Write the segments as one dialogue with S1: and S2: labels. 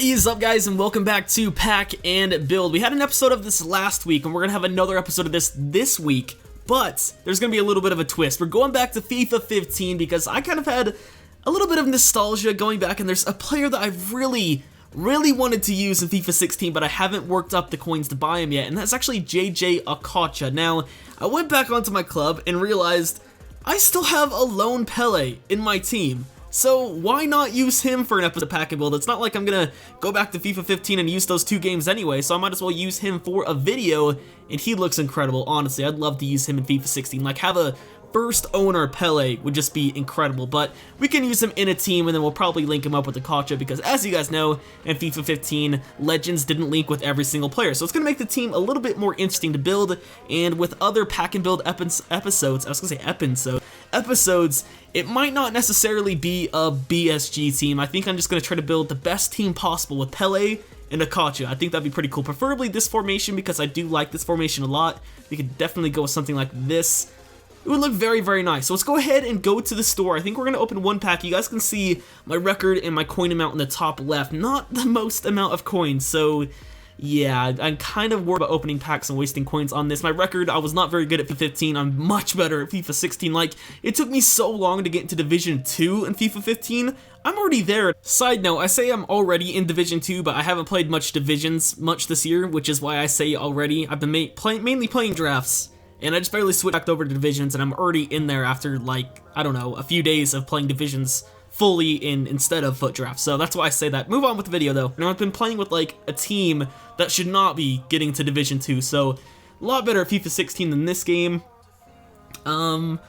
S1: What is up, guys, and welcome back to Pack and Build. We had an episode of this last week, and we're gonna have another episode of this week, but there's gonna be a little bit of a twist. We're going back to FIFA 15 because I kind of had a little bit of nostalgia going back, and there's a player that I really wanted to use in FIFA 16, but I haven't worked up the coins to buy him yet, and that's actually JJ Okocha. Now, I went back onto my club and realized I still have a LOAN PELE in my team. So why not use him for an episode of Pack and Build? It's not like I'm gonna go back to FIFA 15 and use those two games anyway, so I might as well use him for a video, and he looks incredible, honestly. I'd love to use him in FIFA 16, like have a first owner Pele would just be incredible, but we can use him in a team, and then we'll probably link him up with Okocha, because as you guys know, in FIFA 15, Legends didn't link with every single player, so it's going to make the team a little bit more interesting to build, and with other Pack and Build episodes, it might not necessarily be a BSG team. I think I'm just going to try to build the best team possible with Pele and Okocha. I think that'd be pretty cool, preferably this formation, because I do like this formation a lot. We could definitely go with something like this. It would look very nice. So let's go ahead and go to the store. I think we're going to open one pack. You guys can see my record and my coin amount in the top left. Not the most amount of coins, so yeah, I'm kind of worried about opening packs and wasting coins on this. My record, I was not very good at FIFA 15. I'm much better at FIFA 16. Like, it took me so long to get into Division 2 in FIFA 15. I'm already there. Side note, I say I'm already in Division 2, but I haven't played much Divisions this year, which is why I say already. I've been mainly playing drafts, and I just barely switched back over to Divisions, and I'm already in there after, like, I don't know, a few days of playing Divisions fully instead of FUT Draft. So that's why I say that. Move on with the video, though. Now, I've been playing with, like, a team that should not be getting to Division 2, so a lot better at FIFA 16 than this game. 5K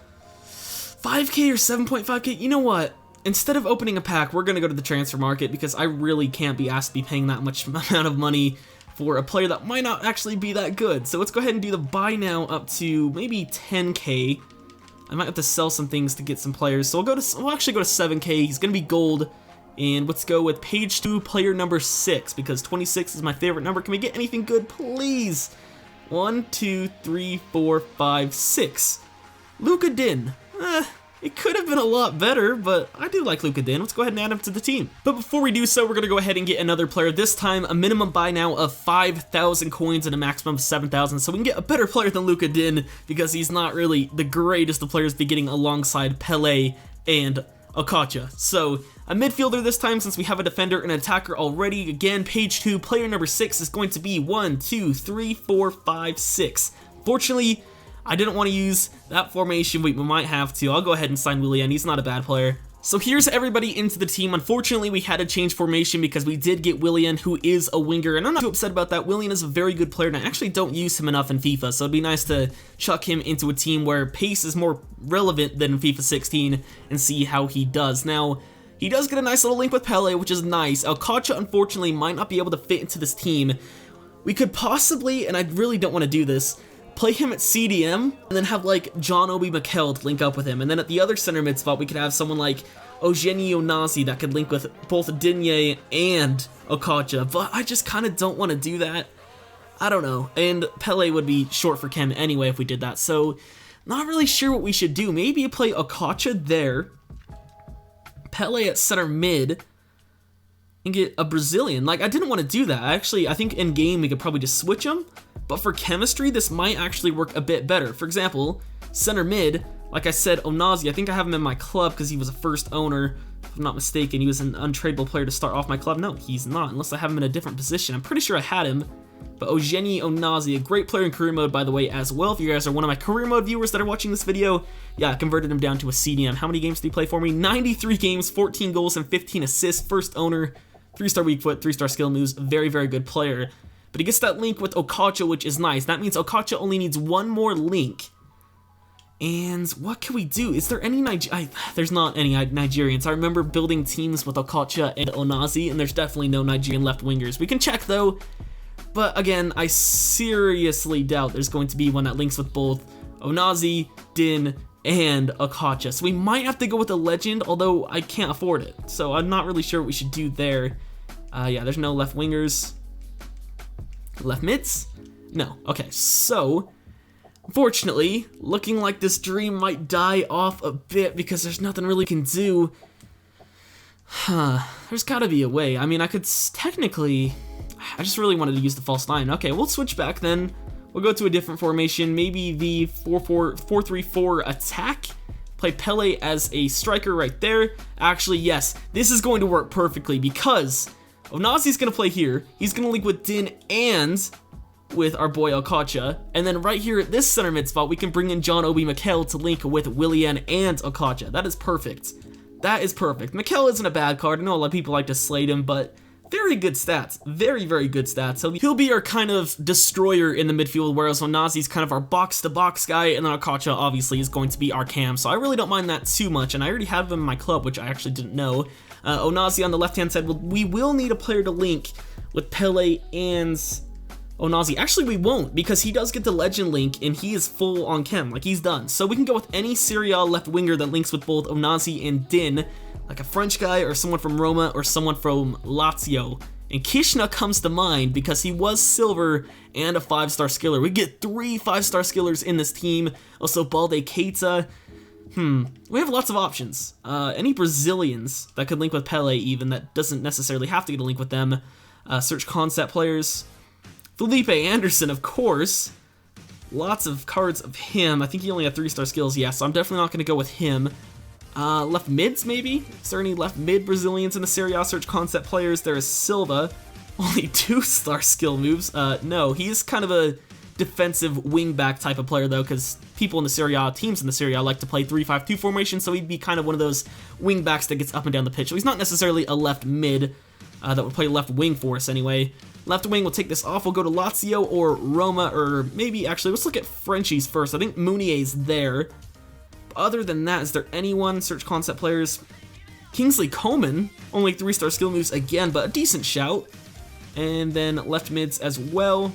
S1: or 7.5K? You know what? Instead of opening a pack, we're going to go to the transfer market, because I really can't be asked to be paying that much amount of money for a player that might not actually be that good. So let's go ahead and do the buy now up to maybe 10K. I might have to sell some things to get some players. So we'll actually go to 7K. He's going to be gold. And let's go with page 2, player number 6, because 26 is my favorite number. Can we get anything good, please? 1, 2, 3, 4, 5, 6. Luka Din. It could have been a lot better, but I do like Luka Din. Let's go ahead and add him to the team. But before we do so, we're going to go ahead and get another player. This time, a minimum buy now of 5,000 coins and a maximum of 7,000. So we can get a better player than Luka Din, because he's not really the greatest of players to be getting alongside Pele and Okocha. So a midfielder this time, since we have a defender and an attacker already. Again, page 2, player number 6 is going to be 1, 2, 3, 4, 5, 6. Fortunately, I didn't want to use that formation. We might have to. I'll go ahead and sign Willian. He's not a bad player. So here's everybody into the team. Unfortunately, we had to change formation because we did get Willian, who is a winger, and I'm not too upset about that. Willian is a very good player, and I actually don't use him enough in FIFA, so it'd be nice to chuck him into a team where pace is more relevant than in FIFA 16 and see how he does. Now, he does get a nice little link with Pele, which is nice. Okocha, unfortunately, might not be able to fit into this team. We could possibly, and I really don't want to do this, play him at CDM, and then have, like, John Obi Mikel to link up with him. And then at the other center mid spot, we could have someone like Eugeni Onazi that could link with both Digne and Okocha. But I just kind of don't want to do that. I don't know. And Pele would be short for Kem anyway if we did that. So, not really sure what we should do. Maybe play Okocha there, Pele at center mid, and get a Brazilian. Like, I didn't want to do that. I think in game we could probably just switch them. But for chemistry, this might actually work a bit better. For example, center mid, like I said, Onazi, I think I have him in my club because he was a first owner, if I'm not mistaken. He was an untradeable player to start off my club. No, he's not, unless I have him in a different position. I'm pretty sure I had him. But Eugeni Onazi, a great player in career mode, by the way, as well. If you guys are one of my career mode viewers that are watching this video, yeah, I converted him down to a CDM. How many games did he play for me? 93 games, 14 goals, and 15 assists. First owner, 3-star weak foot, 3-star skill moves. Very good player. But he gets that link with Okocha, which is nice. That means Okocha only needs one more link. And what can we do? Is there any there's not any Nigerians. I remember building teams with Okocha and Onazi, and there's definitely no Nigerian left wingers. We can check, though. But again, I seriously doubt there's going to be one that links with both Onazi, Din, and Okocha. So we might have to go with a legend, although I can't afford it. So I'm not really sure what we should do there. Yeah, there's no left wingers. Left mids? No. Okay, so unfortunately, looking like this dream might die off a bit because there's nothing really can do. There's gotta be a way. I mean, I could technically... I just really wanted to use the false 9. Okay, we'll switch back then. We'll go to a different formation, maybe the 4-3-4 attack. Play Pele as a striker right there. Actually, yes, this is going to work perfectly because Onazi's going to play here. He's going to link with Din and with our boy Alcacha. And then right here at this center mid spot, we can bring in John Obi Mikel to link with Willian and Alcacha. That is perfect. That is perfect. Mikel isn't a bad card. I know a lot of people like to slate him, but very good stats. Very, very good stats. So he'll be our kind of destroyer in the midfield, whereas Onazi's kind of our box-to-box guy, and then Alcacha obviously is going to be our cam. So I really don't mind that too much, and I already have him in my club, which I actually didn't know. Onazi on the left-hand side, we will need a player to link with Pele and Onazi. Actually, we won't, because he does get the legend link, and he is full on chem. Like, he's done. So we can go with any Serie A left winger that links with both Onazi and Din, like a French guy or someone from Roma or someone from Lazio. And Kishna comes to mind because he was silver and a 5-star skiller. We get 3 5-star skillers in this team. Also, Balde Keita. We have lots of options. Any Brazilians that could link with Pele even, that doesn't necessarily have to get a link with them. Search concept players. Felipe Anderson, of course. Lots of cards of him. I think he only had 3-star skills. Yeah, so I'm definitely not going to go with him. Left mids, maybe? Is there any left mid Brazilians in the Serie A search concept players? There is Silva. Only 2-star skill moves. No, he's kind of a defensive wingback type of player, though, because people in the Serie A, teams in the Serie A, like to play 3-5-2 formation, so he'd be kind of one of those wingbacks that gets up and down the pitch. So he's not necessarily a left mid that would play left wing for us anyway. Left wing, we'll take this off. We'll go to Lazio or Roma, or maybe, actually, let's look at Frenchies first. I think Meunier's there. Other than that, is there anyone? Search concept players. Kingsley Coman, only 3-star skill moves again, but a decent shout. And then left mids as well.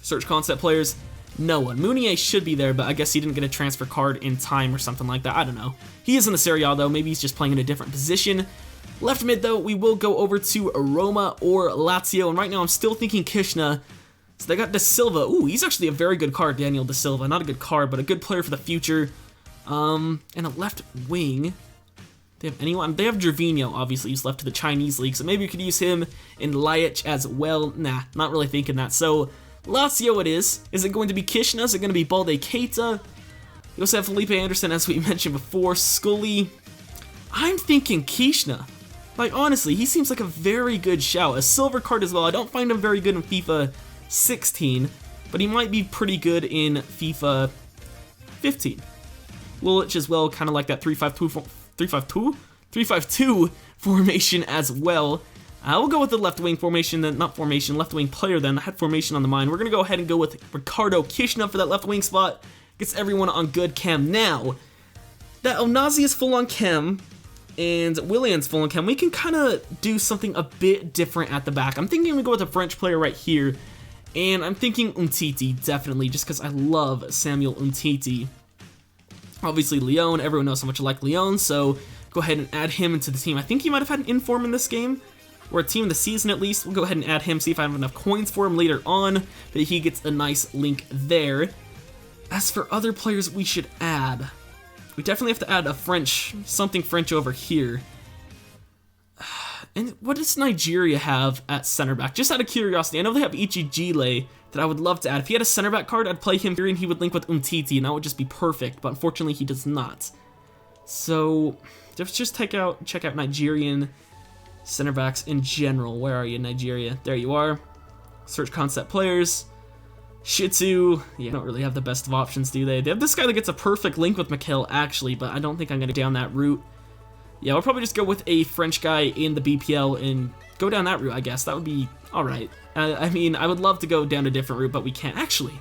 S1: Search concept players. No one. Meunier should be there, but I guess he didn't get a transfer card in time or something like that. I don't know. He is in the Serie A, though. Maybe he's just playing in a different position. Left mid, though, we will go over to Roma or Lazio. And right now, I'm still thinking Kishna. So they got De Silva. Ooh, he's actually a very good card, Daniel De Silva. Not a good card, but a good player for the future. And a left wing. They have anyone? They have Gervinho, obviously. He's left to the Chinese league, so maybe you could use him in Laic as well. Nah, not really thinking that. So, Lazio it is. Is it going to be Kishna? Is it going to be Balde Keita? You also have Felipe Anderson, as we mentioned before. Scully. I'm thinking Kishna. Like, honestly, he seems like a very good shout. A silver card as well. I don't find him very good in FIFA 16, but he might be pretty good in FIFA 15. Woolwich as well, kind of like that 3-5-2 formation as well. We'll go with the left wing formation, then not formation, left wing player then. I had formation on the mind. We're going to go ahead and go with Ricardo Kishna for that left wing spot. Gets everyone on good chem. Now, that Onazi is full on chem, and Willian's full on chem. We can kind of do something a bit different at the back. I'm thinking we go with a French player right here, and I'm thinking Umtiti, definitely, just because I love Samuel Umtiti. Obviously, Leon, everyone knows how much I like Leon, so go ahead and add him into the team. I think he might have had an inform in this game, or a team of the season at least. We'll go ahead and add him, see if I have enough coins for him later on, but he gets a nice link there. As for other players we should add, we definitely have to add a French, something French over here. And what does Nigeria have at center back? Just out of curiosity, I know they have Ichigile that I would love to add. If he had a center back card, I'd play him here and he would link with Umtiti, and that would just be perfect, but unfortunately he does not. So, let's just check out Nigerian center backs in general. Where are you, Nigeria? There you are. Search concept players. Shitsu. Yeah, don't really have the best of options, do they? They have this guy that gets a perfect link with Mikel, actually, but I don't think I'm going to go down that route. Yeah, we'll probably just go with a French guy in the BPL and go down that route, I guess. That would be alright. I mean, I would love to go down a different route, but we can't. Actually,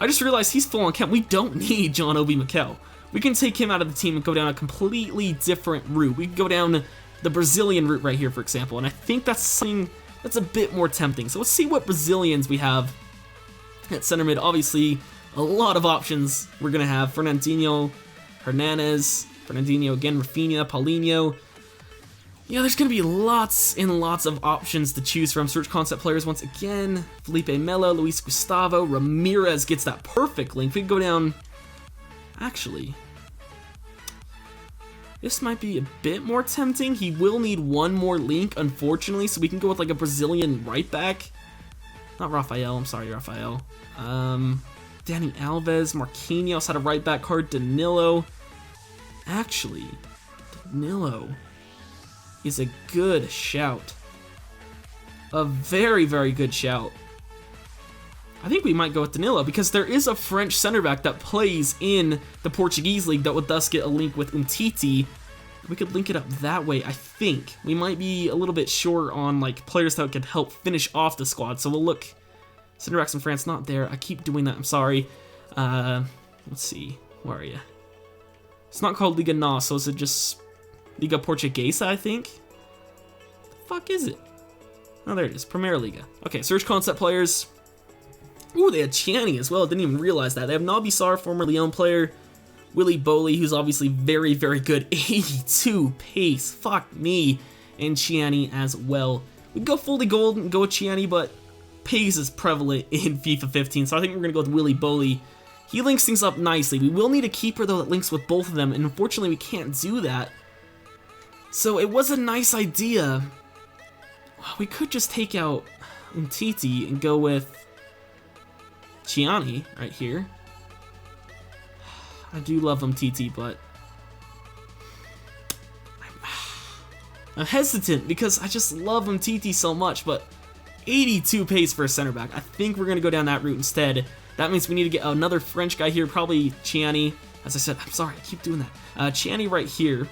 S1: I just realized he's full on chem. We don't need John Obi Mikel. We can take him out of the team and go down a completely different route. We can go down the Brazilian route right here, for example, and I think that's something that's a bit more tempting. So let's see what Brazilians we have at center mid. Obviously, a lot of options we're going to have. Fernandinho, Hernandez, Fernandinho again, Rafinha, Paulinho. Yeah, there's going to be lots and lots of options to choose from. Search concept players once again. Felipe Melo, Luis Gustavo, Ramirez gets that perfect link. We can go down... Actually... This might be a bit more tempting. He will need one more link, unfortunately, so we can go with like a Brazilian right back. Not Rafael, I'm sorry, Rafael. Dani Alves, Marquinhos had a right back card, Danilo. Actually, Danilo is a good shout. A very, very good shout. I think we might go with Danilo because there is a French center back that plays in the Portuguese league that would thus get a link with Umtiti. We could link it up that way, I think. We might be a little bit short on like players that could help finish off the squad, so we'll look. Center backs in France, not there. I keep doing that, I'm sorry. Let's see, where are you? It's not called Liga NOS, so is it just Liga Portuguesa, I think? The fuck is it? Oh, there it is, Premier Liga. Okay, search concept players. Ooh, they had Chiani as well. Didn't even realize that. They have Nabi Sarr, former Lyon player. Willy Boley, who's obviously very, very good. 82 pace. Fuck me. And Chiani as well. We can go fully gold and go with Chiani, but pace is prevalent in FIFA 15, so I think we're going to go with Willy Boley. He links things up nicely. We will need a keeper, though, that links with both of them, and unfortunately we can't do that. So it was a nice idea. We could just take out Umtiti and go with Chiani right here. I do love Umtiti, but I'm hesitant because I just love Umtiti so much, but 82 pace for a center back. I think we're going to go down that route instead. That means we need to get another French guy here, probably Chiani. As I said, I'm sorry, I keep doing that. Chiani right here,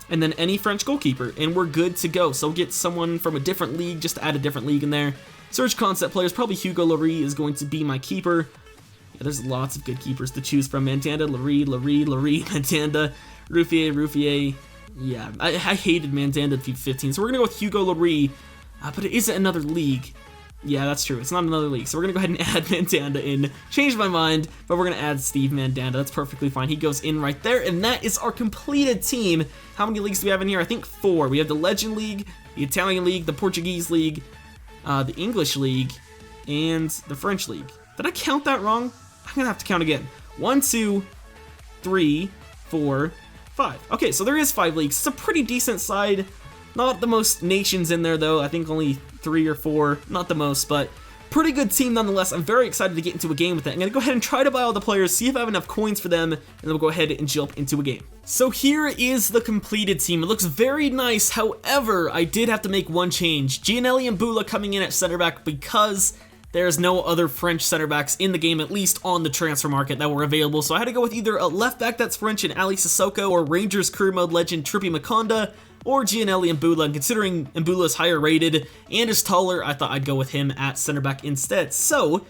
S1: and then any French goalkeeper, and we're good to go. So we'll get someone from a different league, just to add a different league in there. Search concept players, probably Hugo Lloris is going to be my keeper. Yeah, there's lots of good keepers to choose from. Mandanda, Lloris, Mandanda, Ruffier. Yeah, I hated Mandanda in FIFA 15, so we're going to go with Hugo Lloris, but it isn't another league. Yeah, that's true, it's not another league, so we're going to go ahead and add Mandanda in. Changed my mind, but we're going to add Steve Mandanda. That's perfectly fine. He goes in right there, and that is our completed team. How many leagues do we have in here? I think 4. We have the Legend League, the Italian League, the Portuguese League, the English League, and the French League. Did I count that wrong? I'm gonna have to count again. 1, 2, 3, 4, 5. Okay, so there is 5 leagues. It's a pretty decent side. Not the most nations in there, though. I think only 3 or 4. Not the most, but pretty good team nonetheless. I'm very excited to get into a game with it. I'm gonna go ahead and try to buy all the players, see if I have enough coins for them, and then we'll go ahead and jump into a game. So here is the completed team. It looks very nice. However, I did have to make one change. Gianelli and Bula coming in at center back because there's no other French center backs in the game, at least on the transfer market, that were available. So I had to go with either a left back that's French and Ali Sissoko, or Rangers career mode legend Trippy Makonda, or Gianelli and Bula. And considering Mbula is higher rated and is taller, I thought I'd go with him at center back instead. So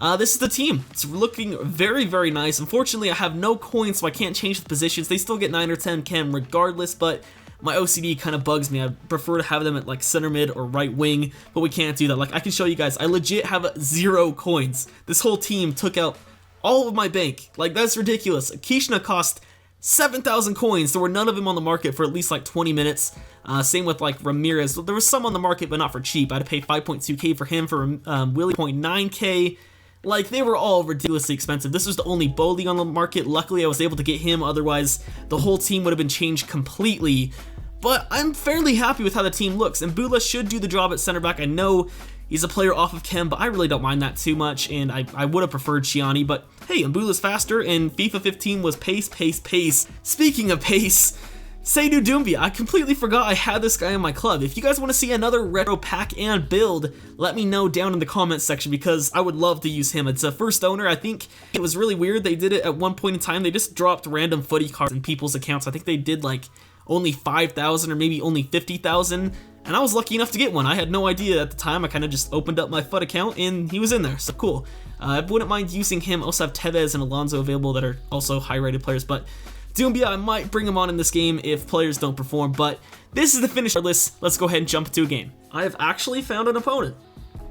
S1: this is the team. It's looking very, very nice. Unfortunately, I have no coins, so I can't change the positions. They still get 9 or 10 chem regardless, but my OCD kind of bugs me. I prefer to have them at like center mid or right wing, but we can't do that. Like, I can show you guys, I legit have 0 coins. This whole team took out all of my bank. Like, that's ridiculous. Kishna cost 7,000 coins. There were none of them on the market for at least like 20 minutes. Same with like Ramirez. There was some on the market, but not for cheap. I had to pay 5.2k for him, for Willie 0.9k. Like, they were all ridiculously expensive. This was the only Boley on the market. Luckily, I was able to get him. Otherwise, the whole team would have been changed completely. But I'm fairly happy with how the team looks. And Bula should do the job at center back. I know he's a player off of chem, but I really don't mind that too much. And I would have preferred Chiani. But hey, Mbula's faster, and FIFA 15 was pace, pace, pace. Speaking of pace, Seydou Doumbia, I completely forgot I had this guy in my club. If you guys want to see another retro pack and build, let me know down in the comments section, because I would love to use him. It's a first owner. I think it was really weird. They did it at one point in time. They just dropped random footy cards in people's accounts. I think they did like only 5,000 or maybe only 50,000. And I was lucky enough to get one. I had no idea at the time. I kind of just opened up my FUT account and he was in there. So cool. I wouldn't mind using him. I also have Tevez and Alonso available that are also high rated players, but Doumbia, I might bring him on in this game if players don't perform, but this is the finished list. Let's go ahead and jump into a game. I have actually found an opponent.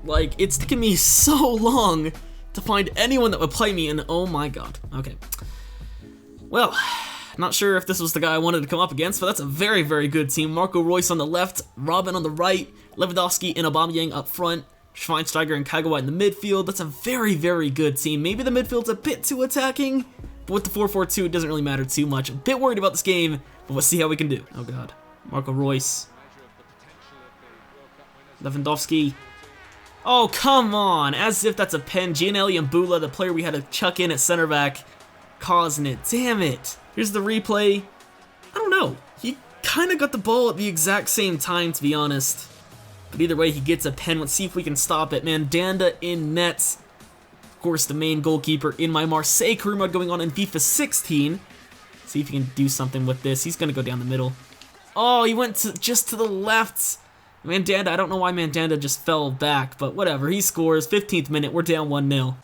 S1: Like, it's taken me so long to find anyone that would play me, and oh my god. Okay. Well, not sure if this was the guy I wanted to come up against, but that's a very, very good team. Marco Reus on the left, Robin on the right, Lewandowski and Aubameyang up front, Schweinsteiger and Kagawa in the midfield. That's a very, very good team. Maybe the midfield's a bit too attacking, but with the 4-4-2, it doesn't really matter too much. I'm a bit worried about this game. But we'll see how we can do. Oh god. Marco Reus. Lewandowski. Oh, come on. As if that's a pen. Gianelli and Bula, the player we had to chuck in at center back, causing it. Damn it. Here's the replay. I don't know. He kind of got the ball at the exact same time, to be honest. But either way, he gets a pen. Let's see if we can stop it. Mandanda in nets. Of course, the main goalkeeper in my Marseille career mode going on in FIFA 16. See if he can do something with this. He's going to go down the middle. Oh, he went just to the left. Mandanda, I don't know why Mandanda just fell back, but whatever. He scores. 15th minute. We're down 1-0.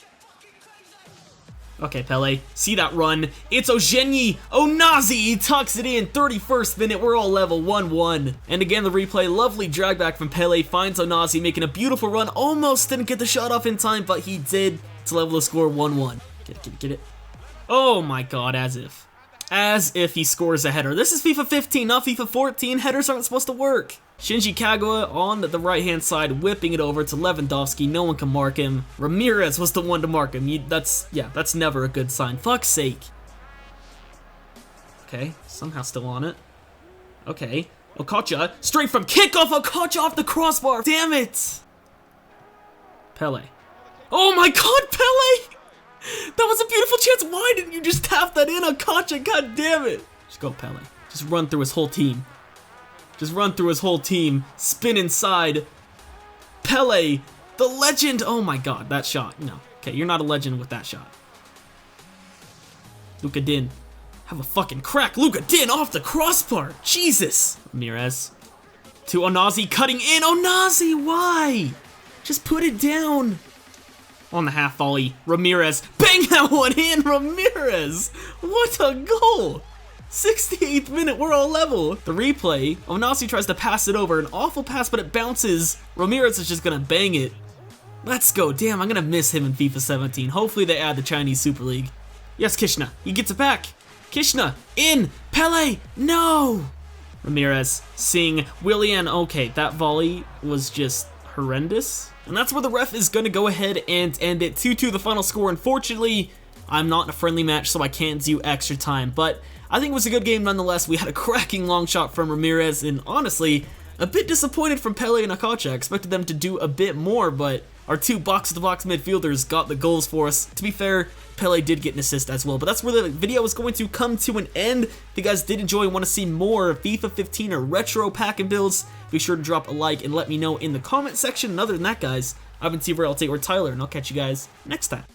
S1: Okay, Pele. See that run. It's Ojenyi Onazi. He tucks it in. 31st minute. We're all level 1-1. And again, the replay. Lovely drag back from Pele. Finds Onazi making a beautiful run. Almost didn't get the shot off in time, but he did to level the score 1-1. Get it. Oh my god, as if. As if he scores a header. This is FIFA 15, not FIFA 14. Headers aren't supposed to work. Shinji Kagawa on the right-hand side, whipping it over to Lewandowski. No one can mark him. Ramirez was the one to mark him. That's never a good sign. Fuck's sake. Okay, somehow still on it. Okay, Okocha, straight from kickoff. Okocha off the crossbar. Damn it. Pele. Oh my god, Pele! That was a beautiful chance. Why didn't you just tap that in, Okocha? God damn it. Just go, Pele. Just run through his whole team. Just run through his whole team. Spin inside. Pele, the legend. Oh my god, that shot. No. Okay, you're not a legend with that shot. Luka Din. Have a fucking crack. Luka Din off the crossbar. Jesus. Ramirez. To Onazi cutting in. Onazi, why? Just put it down. On the half volley. Ramirez. Bang that one in. Ramirez. What a goal. 68th minute, we're all level. The replay, Onazi tries to pass it over. An awful pass, but it bounces. Ramirez is just gonna bang it. Let's go. Damn, I'm gonna miss him in FIFA 17. Hopefully they add the Chinese Super League. Yes, Kishna. He gets it back. Kishna. In. Pele. No. Ramirez. Sing. Willian. Okay, that volley was just horrendous. And that's where the ref is gonna go ahead and end it. 2-2 the final score. Unfortunately, I'm not in a friendly match, so I can't do extra time. But I think it was a good game nonetheless. We had a cracking long shot from Ramirez, and honestly, a bit disappointed from Pele and Okocha. I expected them to do a bit more, but our two box-to-box midfielders got the goals for us. To be fair, Pele did get an assist as well, but that's where the video is going to come to an end. If you guys did enjoy and want to see more FIFA 15 or retro pack and builds, be sure to drop a like and let me know in the comment section. And other than that, guys, I've been TRayALLDay or Tyler, and I'll catch you guys next time.